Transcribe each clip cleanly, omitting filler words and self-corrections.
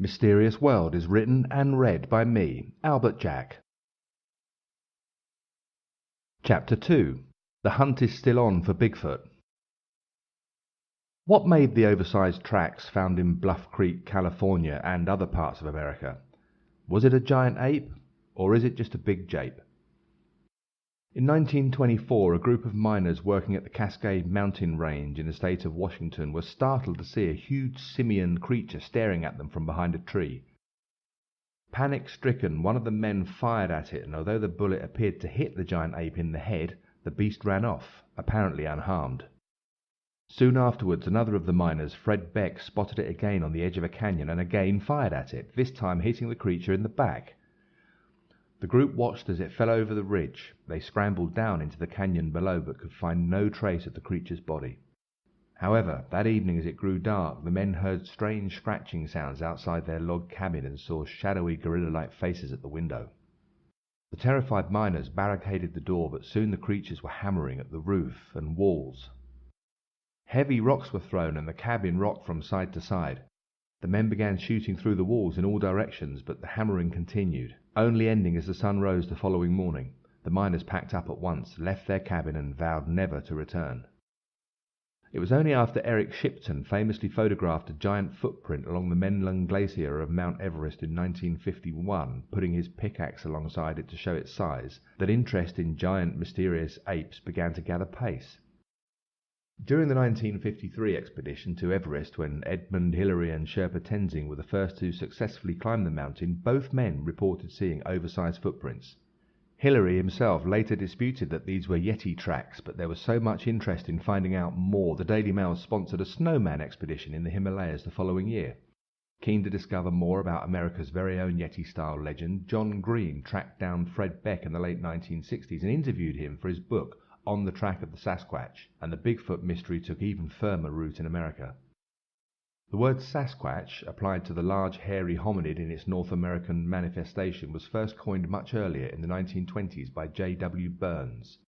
Mysterious World is written and read by me, Albert Jack. Chapter 2. The hunt is still on for Bigfoot. What made the oversized tracks found in Bluff Creek, California and other parts of America? Was it a giant ape, or is it just a big jape? In 1924, a group of miners working at the Cascade Mountain Range in the state of Washington were startled to see a huge simian creature staring at them from behind a tree. Panic-stricken, one of the men fired at it, and although the bullet appeared to hit the giant ape in the head, the beast ran off, apparently unharmed. Soon afterwards, another of the miners, Beck, spotted it again on the edge of a canyon and again fired at it, this time hitting the creature in the back. The group watched as it fell over the ridge. They scrambled down into the canyon below but could find no trace of the creature's body. However, that evening as it grew dark, the men heard strange scratching sounds outside their log cabin and saw shadowy gorilla-like faces at the window. The terrified miners barricaded the door, but soon the creatures were hammering at the roof and walls. Heavy rocks were thrown and the cabin rocked from side to side. The men began shooting through the walls in all directions, but the hammering continued, only ending as the sun rose the following morning. The miners packed up at once, left their cabin and vowed never to return. It was only after Eric Shipton famously photographed a giant footprint along the Menlung Glacier of Mount Everest in 1951, putting his pickaxe alongside it to show its size, that interest in giant mysterious apes began to gather pace. During the 1953 expedition to Everest, when Edmund Hillary and Sherpa Tenzing were the first to successfully climb the mountain, both men reported seeing oversized footprints. Hillary himself later disputed that these were Yeti tracks, but there was so much interest in finding out more, the Daily Mail sponsored a snowman expedition in the Himalayas the following year. Keen to discover more about America's very own Yeti-style legend, John Green tracked down Beck in the late 1960s and interviewed him for his book, On the Track of the Sasquatch, and the Bigfoot mystery took even firmer root in America. The word Sasquatch, applied to the large hairy hominid in its North American manifestation, was first coined much earlier in the 1920s by J.W. Burns.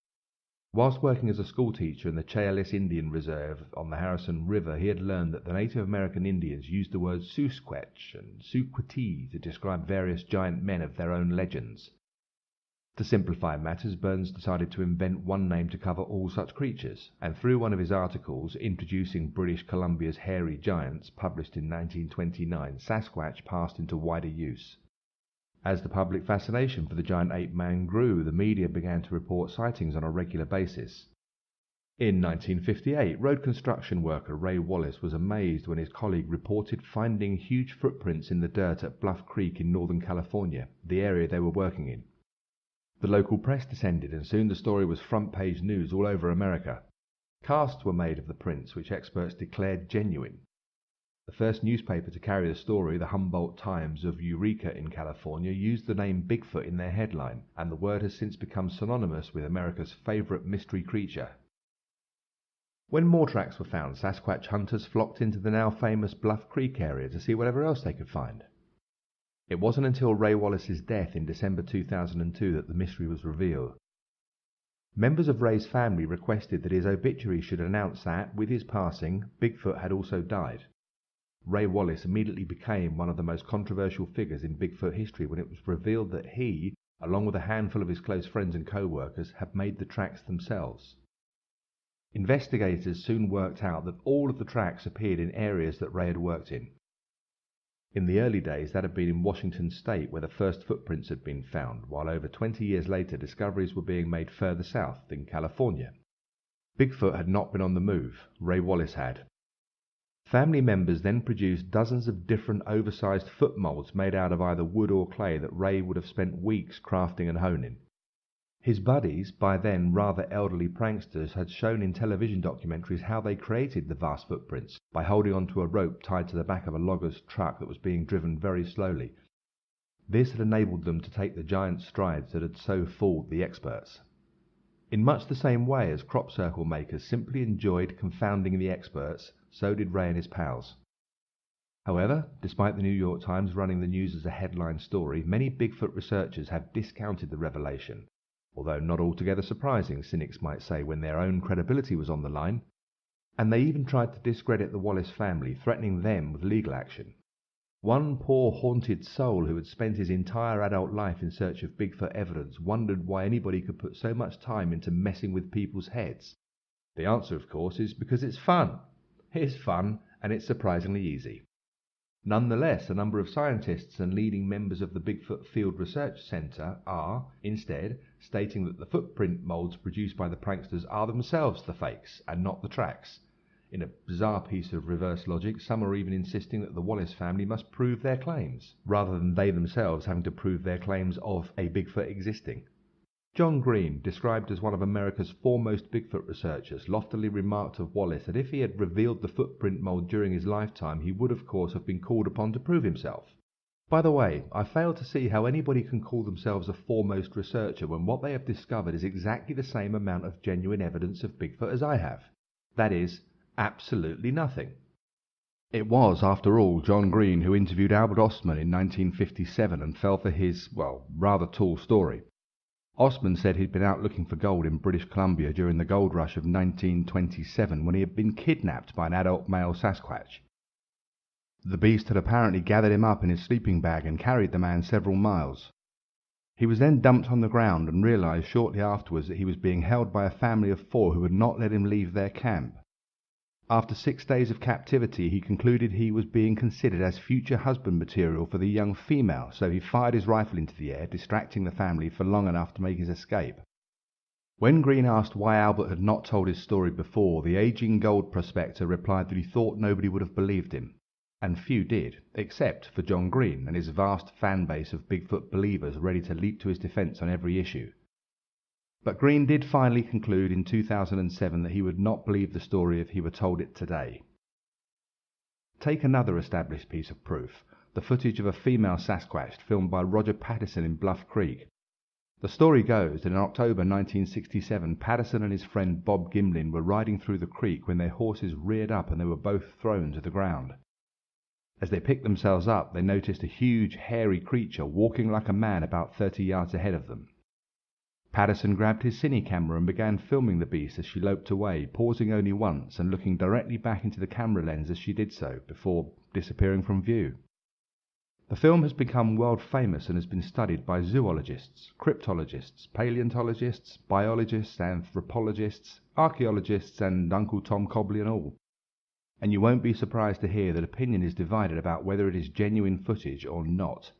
Whilst working as a schoolteacher in the Chehalis Indian Reserve on the Harrison River, he had learned that the Native American Indians used the words Susquetch and Suquatee to describe various giant men of their own legends. To simplify matters, Burns decided to invent one name to cover all such creatures, and through one of his articles introducing British Columbia's hairy giants, published in 1929, Sasquatch passed into wider use. As the public fascination for the giant ape man grew, the media began to report sightings on a regular basis. In 1958, road construction worker Ray Wallace was amazed when his colleague reported finding huge footprints in the dirt at Bluff Creek in Northern California, the area they were working in. The local press descended, and soon the story was front-page news all over America. Casts were made of the prints, which experts declared genuine. The first newspaper to carry the story, the Humboldt Times of Eureka in California, used the name Bigfoot in their headline, and the word has since become synonymous with America's favorite mystery creature. When more tracks were found, Sasquatch hunters flocked into the now famous Bluff Creek area to see whatever else they could find. It wasn't until Ray Wallace's death in December 2002 that the mystery was revealed. Members of Ray's family requested that his obituary should announce that, with his passing, Bigfoot had also died. Ray Wallace immediately became one of the most controversial figures in Bigfoot history when it was revealed that he, along with a handful of his close friends and co-workers, had made the tracks themselves. Investigators soon worked out that all of the tracks appeared in areas that Ray had worked in. In the early days, that had been in Washington state, where the first footprints had been found, while over 20 years later discoveries were being made further south, in California. Bigfoot had not been on the move. Ray Wallace had. Family members then produced dozens of different oversized foot molds made out of either wood or clay that Ray would have spent weeks crafting and honing. His buddies, by then rather elderly pranksters, had shown in television documentaries how they created the vast footprints by holding onto a rope tied to the back of a logger's truck that was being driven very slowly. This had enabled them to take the giant strides that had so fooled the experts. In much the same way as crop circle makers simply enjoyed confounding the experts, so did Ray and his pals. However, despite the New York Times running the news as a headline story, many Bigfoot researchers have discounted the revelation. Although not altogether surprising, cynics might say, when their own credibility was on the line, and they even tried to discredit the Wallace family, threatening them with legal action. One poor haunted soul who had spent his entire adult life in search of Bigfoot evidence wondered why anybody could put so much time into messing with people's heads. The answer, of course, is because it's fun. It's fun, and it's surprisingly easy. Nonetheless, a number of scientists and leading members of the Bigfoot Field Research Centre are, instead, stating that the footprint moulds produced by the pranksters are themselves the fakes and not the tracks. In a bizarre piece of reverse logic, some are even insisting that the Wallace family must prove their claims, rather than they themselves having to prove their claims of a Bigfoot existing. John Green, described as one of America's foremost Bigfoot researchers, loftily remarked of Wallace that if he had revealed the footprint mould during his lifetime, he would of course have been called upon to prove himself. By the way, I fail to see how anybody can call themselves a foremost researcher when what they have discovered is exactly the same amount of genuine evidence of Bigfoot as I have. That is, absolutely nothing. It was, after all, John Green who interviewed Albert Ostman in 1957 and fell for his, well, rather tall story. Ostman said he'd been out looking for gold in British Columbia during the gold rush of 1927 when he had been kidnapped by an adult male Sasquatch. The beast had apparently gathered him up in his sleeping bag and carried the man several miles. He was then dumped on the ground and realized shortly afterwards that he was being held by a family of 4 who would not let him leave their camp. After 6 days of captivity, he concluded he was being considered as future husband material for the young female, so he fired his rifle into the air, distracting the family for long enough to make his escape. When Green asked why Albert had not told his story before, the aging gold prospector replied that he thought nobody would have believed him. And few did, except for John Green and his vast fan base of Bigfoot believers ready to leap to his defense on every issue. But Green did finally conclude in 2007 that he would not believe the story if he were told it today. Take another established piece of proof, the footage of a female Sasquatch filmed by Roger Patterson in Bluff Creek. The story goes that in October 1967, Patterson and his friend Bob Gimlin were riding through the creek when their horses reared up and they were both thrown to the ground. As they picked themselves up, they noticed a huge, hairy creature walking like a man about 30 yards ahead of them. Patterson grabbed his cine camera and began filming the beast as she loped away, pausing only once and looking directly back into the camera lens as she did so, before disappearing from view. The film has become world famous and has been studied by zoologists, cryptologists, paleontologists, biologists, anthropologists, archaeologists, and Uncle Tom Cobley and all. And you won't be surprised to hear that opinion is divided about whether it is genuine footage or not.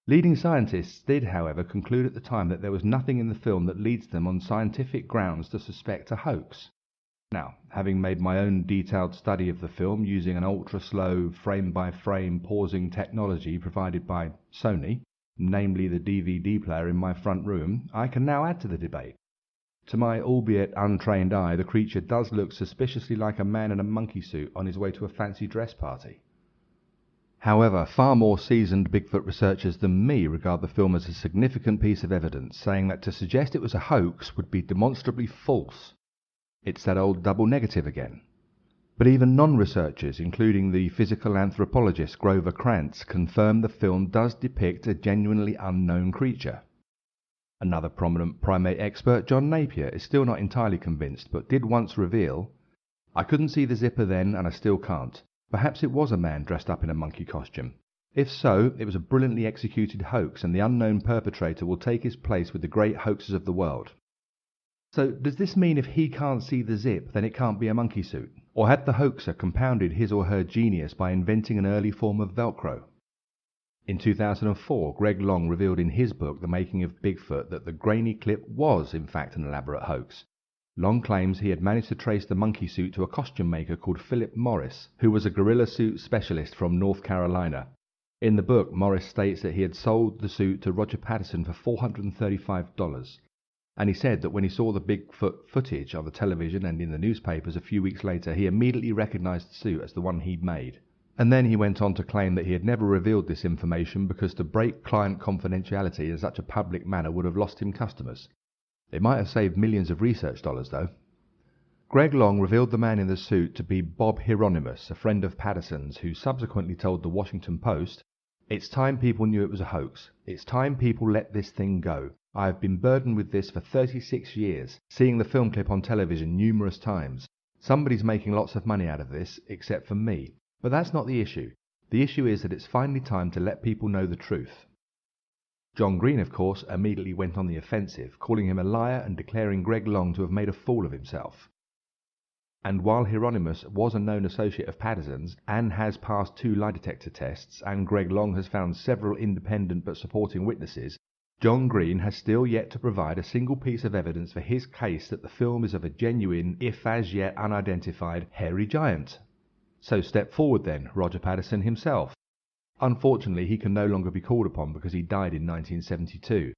Leading scientists did, however, conclude at the time that there was nothing in the film that leads them on scientific grounds to suspect a hoax. Now, having made my own detailed study of the film using an ultra-slow, frame-by-frame pausing technology provided by Sony, namely the DVD player in my front room, I can now add to the debate. To my albeit untrained eye, the creature does look suspiciously like a man in a monkey suit on his way to a fancy dress party. However, far more seasoned Bigfoot researchers than me regard the film as a significant piece of evidence, saying that to suggest it was a hoax would be demonstrably false. It's that old double negative again. But even non-researchers, including the physical anthropologist Grover Krantz, confirm the film does depict a genuinely unknown creature. Another prominent primate expert, John Napier, is still not entirely convinced, but did once reveal, "I couldn't see the zipper then, and I still can't. Perhaps it was a man dressed up in a monkey costume. If so, it was a brilliantly executed hoax, and the unknown perpetrator will take his place with the great hoaxes of the world." So does this mean if he can't see the zip, then it can't be a monkey suit? Or had the hoaxer compounded his or her genius by inventing an early form of Velcro? In 2004, Greg Long revealed in his book, The Making of Bigfoot, that the grainy clip was in fact an elaborate hoax. Long claims he had managed to trace the monkey suit to a costume maker called Philip Morris, who was a gorilla suit specialist from North Carolina. In the book, Morris states that he had sold the suit to Roger Patterson for $435, and he said that when he saw the Bigfoot footage on the television and in the newspapers a few weeks later, he immediately recognized the suit as the one he'd made. And then he went on to claim that he had never revealed this information because to break client confidentiality in such a public manner would have lost him customers. It might have saved millions of research dollars, though. Greg Long revealed the man in the suit to be Bob Hieronymus, a friend of Patterson's, who subsequently told the Washington Post, "It's time people knew it was a hoax. It's time people let this thing go. I have been burdened with this for 36 years, seeing the film clip on television numerous times. Somebody's making lots of money out of this, except for me. But that's not the issue. The issue is that it's finally time to let people know the truth. John Green, of course, immediately went on the offensive, calling him a liar and declaring Greg Long to have made a fool of himself. And while Hieronymus was a known associate of Patterson's and has passed 2 lie detector tests, and Greg Long has found several independent but supporting witnesses, John Green has still yet to provide a single piece of evidence for his case that the film is of a genuine, if as yet unidentified, hairy giant. So step forward then, Roger Patterson himself. Unfortunately, he can no longer be called upon because he died in 1972.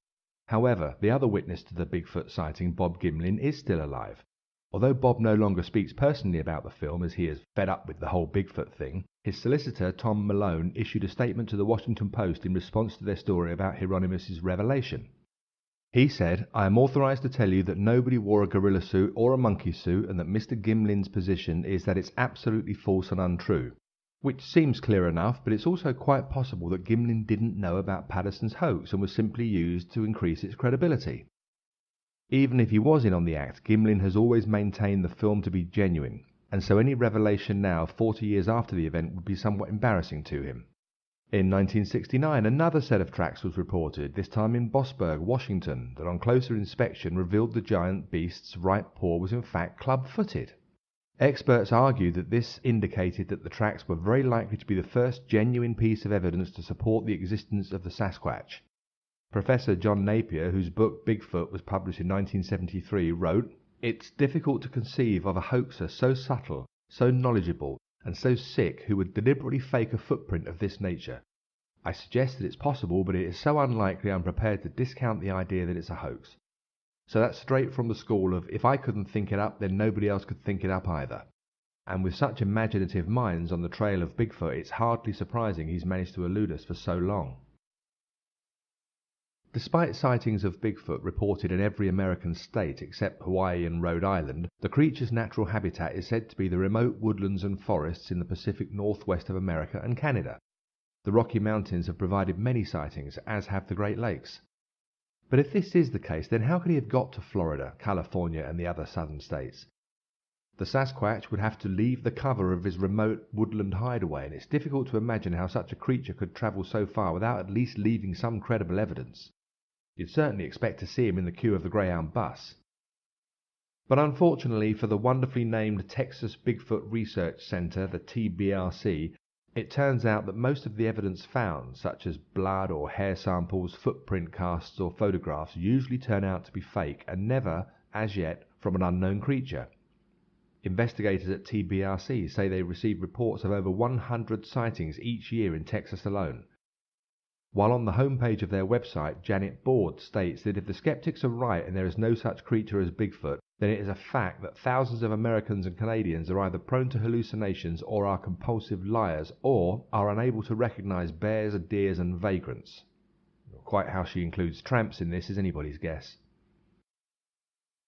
However, the other witness to the Bigfoot sighting, Bob Gimlin, is still alive. Although Bob no longer speaks personally about the film as he is fed up with the whole Bigfoot thing, his solicitor, Tom Malone, issued a statement to the Washington Post in response to their story about Hieronymus' revelation. He said, "I am authorized to tell you that nobody wore a gorilla suit or a monkey suit and that Mr. Gimlin's position is that it's absolutely false and untrue." Which seems clear enough, but it's also quite possible that Gimlin didn't know about Patterson's hoax and was simply used to increase its credibility. Even if he was in on the act, Gimlin has always maintained the film to be genuine, and so any revelation now, 40 years after the event, would be somewhat embarrassing to him. In 1969, another set of tracks was reported, this time in Bossburg, Washington, that on closer inspection revealed the giant beast's right paw was in fact club-footed. Experts argue that this indicated that the tracks were very likely to be the first genuine piece of evidence to support the existence of the Sasquatch. Professor John Napier, whose book Bigfoot was published in 1973, wrote, "It's difficult to conceive of a hoaxer so subtle, so knowledgeable, and so sick who would deliberately fake a footprint of this nature. I suggest that it's possible, but it is so unlikely I'm prepared to discount the idea that it's a hoax." So that's straight from the school of, if I couldn't think it up, then nobody else could think it up either. And with such imaginative minds on the trail of Bigfoot, it's hardly surprising he's managed to elude us for so long. Despite sightings of Bigfoot reported in every American state except Hawaii and Rhode Island, the creature's natural habitat is said to be the remote woodlands and forests in the Pacific Northwest of America and Canada. The Rocky Mountains have provided many sightings, as have the Great Lakes. But if this is the case, then how could he have got to Florida, California, and the other southern states? The Sasquatch would have to leave the cover of his remote woodland hideaway, and it's difficult to imagine how such a creature could travel so far without at least leaving some credible evidence. You'd certainly expect to see him in the queue of the Greyhound bus. But unfortunately for the wonderfully named Texas Bigfoot Research Center, the TBRC, it turns out that most of the evidence found, such as blood or hair samples, footprint casts or photographs, usually turn out to be fake and never, as yet, from an unknown creature. Investigators at TBRC say they receive reports of over 100 sightings each year in Texas alone. While on the homepage of their website, Janet Board states that if the skeptics are right and there is no such creature as Bigfoot, then it is a fact that thousands of Americans and Canadians are either prone to hallucinations or are compulsive liars or are unable to recognize bears, deers and vagrants. Quite how she includes tramps in this is anybody's guess.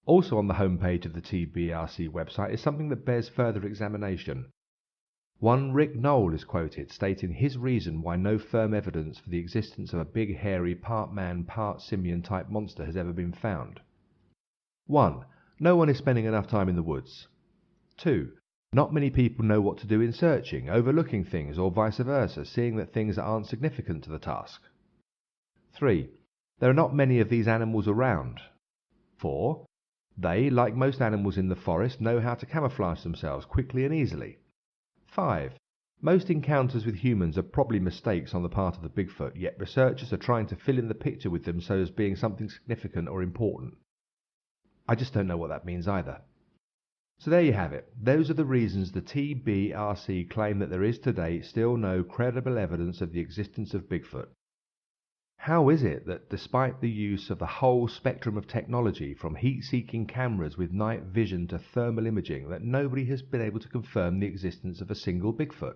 Also on the homepage of the TBRC website is something that bears further examination. One Rick Knoll is quoted stating his reason why no firm evidence for the existence of a big hairy part man part simian type monster has ever been found. 1. No one is spending enough time in the woods. 2. Not many people know what to do in searching, overlooking things or vice versa, seeing that things aren't significant to the task. 3. There are not many of these animals around. 4. They, like most animals in the forest, know how to camouflage themselves quickly and easily. 5. Most encounters with humans are probably mistakes on the part of the Bigfoot, yet researchers are trying to fill in the picture with them so as being something significant or important. I just don't know what that means either. So there you have it. Those are the reasons the TBRC claim that there is today still no credible evidence of the existence of Bigfoot. How is it that despite the use of the whole spectrum of technology, from heat-seeking cameras with night vision to thermal imaging, that nobody has been able to confirm the existence of a single Bigfoot?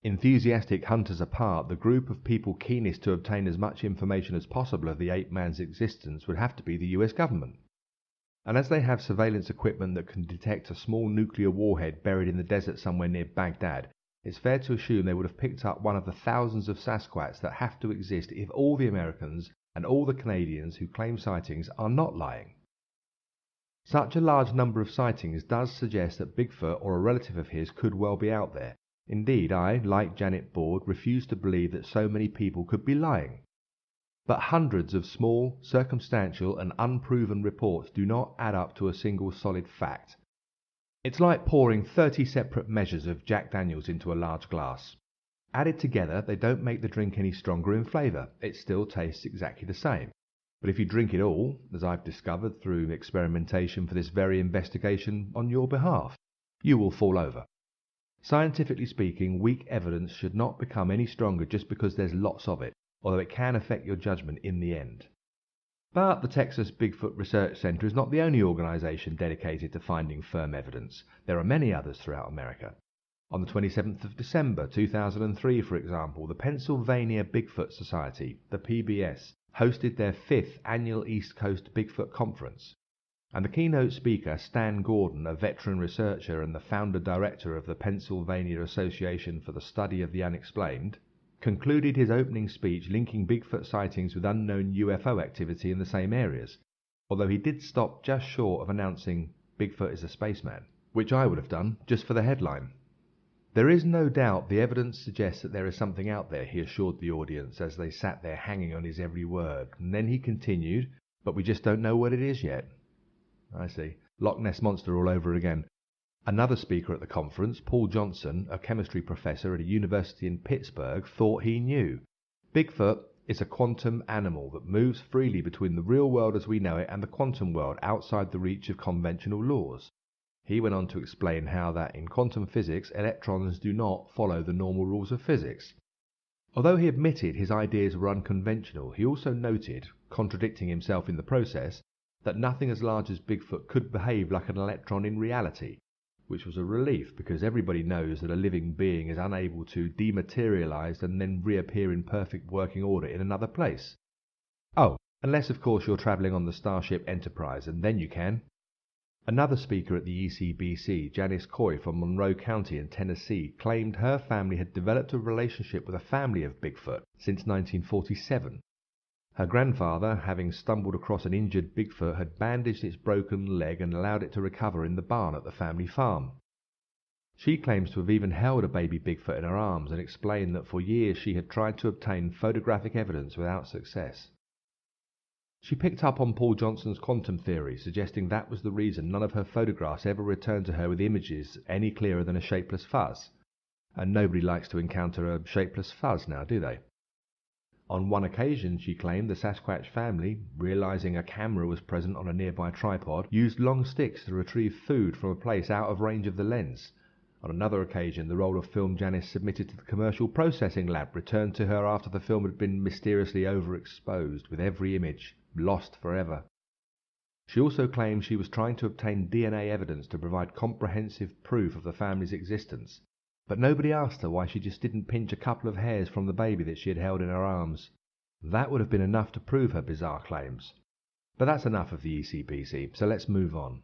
Enthusiastic hunters apart, the group of people keenest to obtain as much information as possible of the ape man's existence would have to be the US government. And as they have surveillance equipment that can detect a small nuclear warhead buried in the desert somewhere near Baghdad, it's fair to assume they would have picked up one of the thousands of Sasquatchs that have to exist if all the Americans and all the Canadians who claim sightings are not lying. Such a large number of sightings does suggest that Bigfoot or a relative of his could well be out there, Indeed, I, like Janet Board, refuse to believe that so many people could be lying. But hundreds of small, circumstantial and unproven reports do not add up to a single solid fact. It's like pouring 30 separate measures of Jack Daniels into a large glass. Added together, they don't make the drink any stronger in flavour. It still tastes exactly the same. But if you drink it all, as I've discovered through experimentation for this very investigation on your behalf, you will fall over. Scientifically speaking, weak evidence should not become any stronger just because there's lots of it, although it can affect your judgment in the end. But the Texas Bigfoot Research Center is not the only organization dedicated to finding firm evidence. There are many others throughout America. On the 27th of December 2003, for example, the Pennsylvania Bigfoot Society, the PBS, hosted their 5th annual East Coast Bigfoot Conference. And the keynote speaker, Stan Gordon, a veteran researcher and the founder-director of the Pennsylvania Association for the Study of the Unexplained, concluded his opening speech linking Bigfoot sightings with unknown UFO activity in the same areas, although he did stop just short of announcing Bigfoot is a spaceman, which I would have done just for the headline. There is no doubt the evidence suggests that there is something out there, he assured the audience as they sat there hanging on his every word, and then he continued, but we just don't know what it is yet. I see. Loch Ness Monster all over again. Another speaker at the conference, Paul Johnson, a chemistry professor at a university in Pittsburgh, thought he knew. Bigfoot is a quantum animal that moves freely between the real world as we know it and the quantum world outside the reach of conventional laws. He went on to explain how that in quantum physics, electrons do not follow the normal rules of physics. Although he admitted his ideas were unconventional, he also noted, contradicting himself in the process, that nothing as large as Bigfoot could behave like an electron in reality, which was a relief because everybody knows that a living being is unable to dematerialize and then reappear in perfect working order in another place. Oh, unless of course you're travelling on the Starship Enterprise, and then you can. Another speaker at the ECBC, Janice Coy from Monroe County in Tennessee, claimed her family had developed a relationship with a family of Bigfoot since 1947. Her grandfather, having stumbled across an injured Bigfoot, had bandaged its broken leg and allowed it to recover in the barn at the family farm. She claims to have even held a baby Bigfoot in her arms and explained that for years she had tried to obtain photographic evidence without success. She picked up on Paul Johnson's quantum theory, suggesting that was the reason none of her photographs ever returned to her with images any clearer than a shapeless fuzz. And nobody likes to encounter a shapeless fuzz now, do they? On one occasion, she claimed, the Sasquatch family, realizing a camera was present on a nearby tripod, used long sticks to retrieve food from a place out of range of the lens. On another occasion, the roll of film Janice submitted to the commercial processing lab returned to her after the film had been mysteriously overexposed, with every image lost forever. She also claimed she was trying to obtain DNA evidence to provide comprehensive proof of the family's existence. But nobody asked her why she just didn't pinch a couple of hairs from the baby that she had held in her arms. That would have been enough to prove her bizarre claims. But that's enough of the ECBC, so let's move on.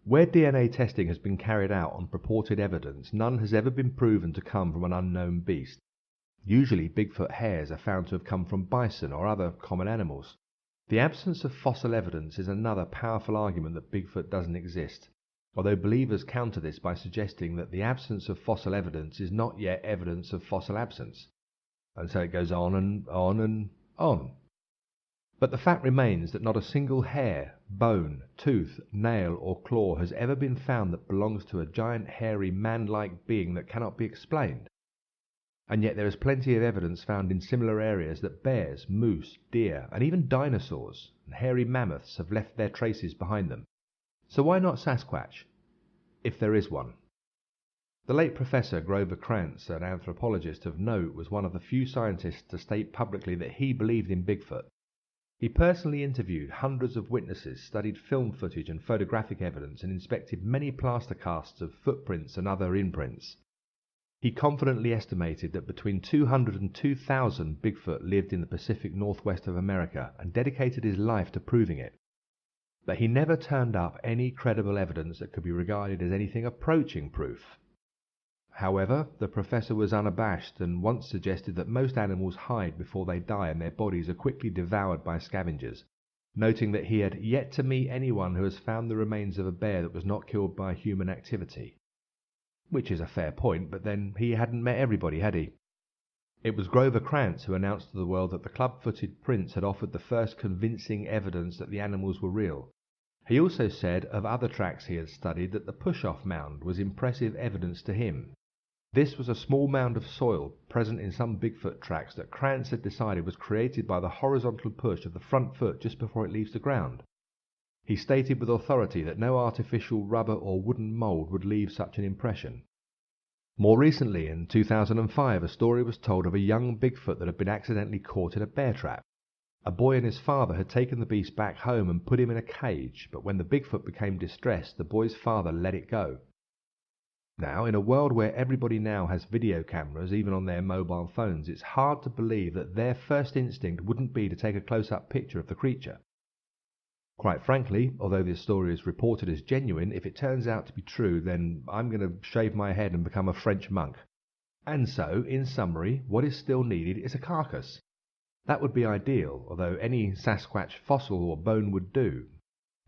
Where DNA testing has been carried out on purported evidence, none has ever been proven to come from an unknown beast. Usually Bigfoot hairs are found to have come from bison or other common animals. The absence of fossil evidence is another powerful argument that Bigfoot doesn't exist, although believers counter this by suggesting that the absence of fossil evidence is not yet evidence of fossil absence. And so it goes on and on and on. But the fact remains that not a single hair, bone, tooth, nail or claw has ever been found that belongs to a giant hairy man-like being that cannot be explained. And yet there is plenty of evidence found in similar areas that bears, moose, deer and even dinosaurs and hairy mammoths have left their traces behind them. So why not Sasquatch, if there is one? The late Professor Grover Krantz, an anthropologist of note, was one of the few scientists to state publicly that he believed in Bigfoot. He personally interviewed hundreds of witnesses, studied film footage and photographic evidence, and inspected many plaster casts of footprints and other imprints. He confidently estimated that between 200 and 2,000 Bigfoot lived in the Pacific Northwest of America and dedicated his life to proving it. But he never turned up any credible evidence that could be regarded as anything approaching proof. However, the professor was unabashed and once suggested that most animals hide before they die and their bodies are quickly devoured by scavengers, noting that he had yet to meet anyone who has found the remains of a bear that was not killed by human activity. which is a fair point, but then he hadn't met everybody, had he? It was Grover Krantz who announced to the world that the club-footed prints had offered the first convincing evidence that the animals were real. He also said of other tracks he had studied that the push-off mound was impressive evidence to him. This was a small mound of soil present in some Bigfoot tracks that Krantz had decided was created by the horizontal push of the front foot just before it leaves the ground. He stated with authority that no artificial rubber or wooden mould would leave such an impression. More recently, in 2005, a story was told of a young Bigfoot that had been accidentally caught in a bear trap. A boy and his father had taken the beast back home and put him in a cage, but when the Bigfoot became distressed, the boy's father let it go. Now, in a world where everybody now has video cameras, even on their mobile phones, it's hard to believe that their first instinct wouldn't be to take a close-up picture of the creature. Quite frankly, although this story is reported as genuine, if it turns out to be true, then I'm going to shave my head and become a French monk. And so, in summary, what is still needed is a carcass. That would be ideal, although any Sasquatch fossil or bone would do.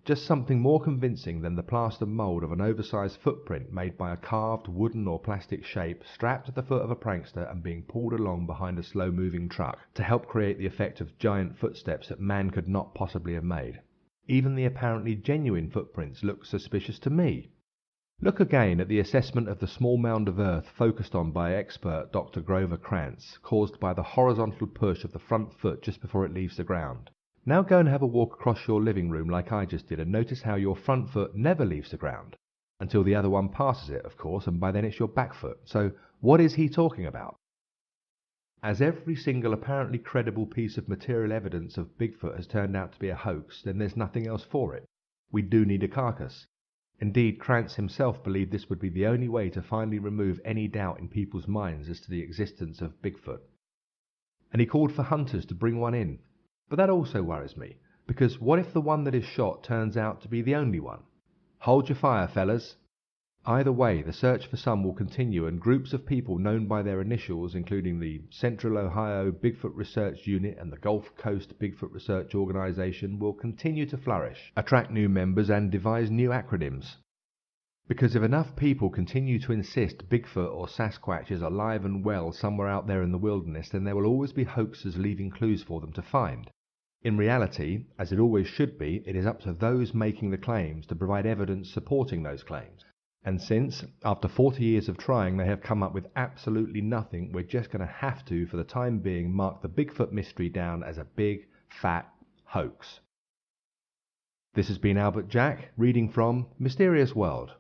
Just something more convincing than the plaster mould of an oversized footprint made by a carved wooden or plastic shape strapped to the foot of a prankster and being pulled along behind a slow-moving truck to help create the effect of giant footsteps that man could not possibly have made. Even the apparently genuine footprints look suspicious to me. Look again at the assessment of the small mound of earth focused on by expert Dr. Grover Krantz, caused by the horizontal push of the front foot just before it leaves the ground. Now go and have a walk across your living room like I just did and notice how your front foot never leaves the ground. Until the other one passes it, of course, and by then it's your back foot. So what is he talking about? As every single apparently credible piece of material evidence of Bigfoot has turned out to be a hoax, then there's nothing else for it. We do need a carcass. Indeed, Krantz himself believed this would be the only way to finally remove any doubt in people's minds as to the existence of Bigfoot. And he called for hunters to bring one in. But that also worries me, because what if the one that is shot turns out to be the only one? Hold your fire, fellas. Either way, the search for some will continue, and groups of people known by their initials, including the Central Ohio Bigfoot Research Unit and the Gulf Coast Bigfoot Research Organization, will continue to flourish, attract new members, and devise new acronyms. Because if enough people continue to insist Bigfoot or Sasquatch is alive and well somewhere out there in the wilderness, then there will always be hoaxers leaving clues for them to find. In reality, as it always should be, it is up to those making the claims to provide evidence supporting those claims. And since, after 40 years of trying, they have come up with absolutely nothing, we're just going to have to, for the time being, mark the Bigfoot mystery down as a big, fat hoax. This has been Albert Jack, reading from Mysterious World.